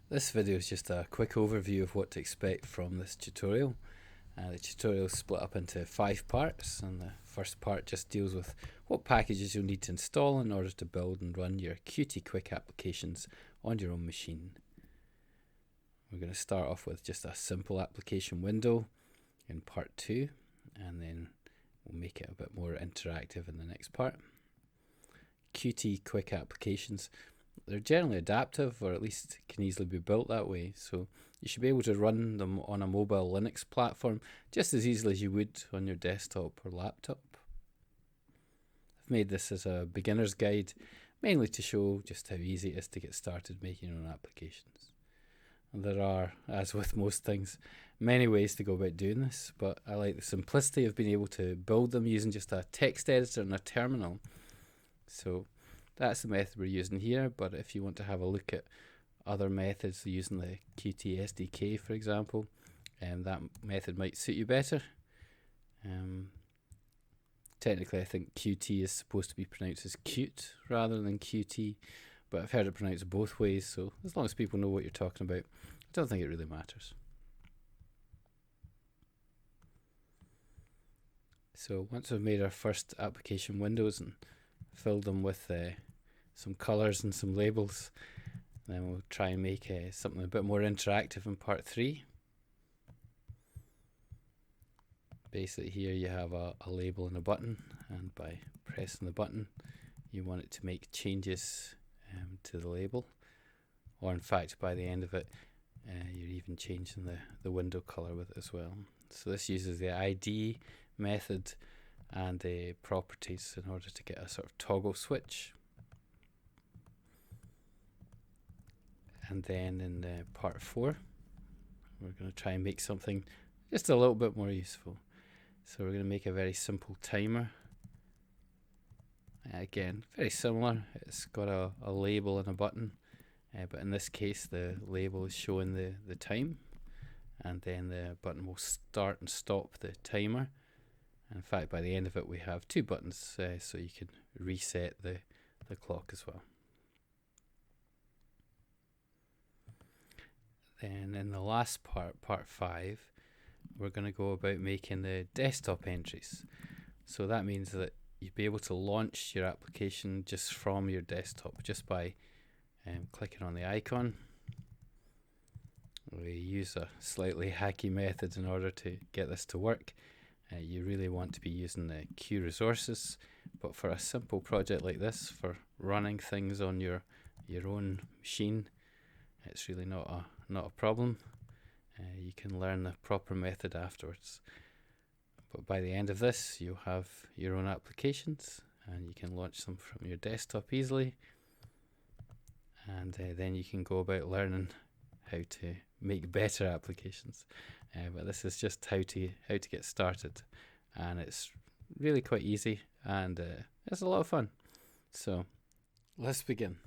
This video is just a quick overview of what to expect from this tutorial. The tutorial is split up into 5 parts, and the first part just deals with what packages you'll need to install in order to build and run your Qt Quick applications on your own machine. We're going to start off with just a simple application window in part 2, and then we'll make it a bit more interactive in the next part. Qt Quick applications, they're generally adaptive, or at least can easily be built that way, so you should be able to run them on a mobile Linux platform just as easily as you would on your desktop or laptop. I've made this as a beginner's guide, mainly to show just how easy it is to get started making your own applications. And there are, as with most things, many ways to go about doing this, but I like the simplicity of being able to build them using just a text editor and a terminal. So that's the method we're using here, but if you want to have a look at other methods using the Qt SDK, for example, that method might suit you better. Technically, I think Qt is supposed to be pronounced as cute rather than Qt, but I've heard it pronounced both ways, so as long as people know what you're talking about, I don't think it really matters. So once we've made our first application windows and filled them with some colors and some labels, then we'll try and make something a bit more interactive in part 3. Basically here you have a label and a button, and by pressing the button you want it to make changes to the label, or in fact by the end of it you're even changing the window color with it as well. So this uses the ID method and the properties in order to get a sort of toggle switch. And then in part 4 we're going to try and make something just a little bit more useful. So we're going to make a very simple timer. Again, very similar. It's got a label and a button, but in this case the label is showing the time, and then the button will start and stop the timer. In fact, by the end of it we have 2 buttons, so you can reset the clock as well. Then in the last part, part 5, we're going to go about making the desktop entries. So that means that you'll be able to launch your application just from your desktop, just by clicking on the icon. We use a slightly hacky method in order to get this to work. You really want to be using the Q resources, but for a simple project like this, for running things on your own machine, it's really not a problem. You can learn the proper method afterwards. But by the end of this, you'll have your own applications, and you can launch them from your desktop easily. And then you can go about learning how to make better applications. But this is just how to get started, and it's really quite easy, and it's a lot of fun. So let's begin.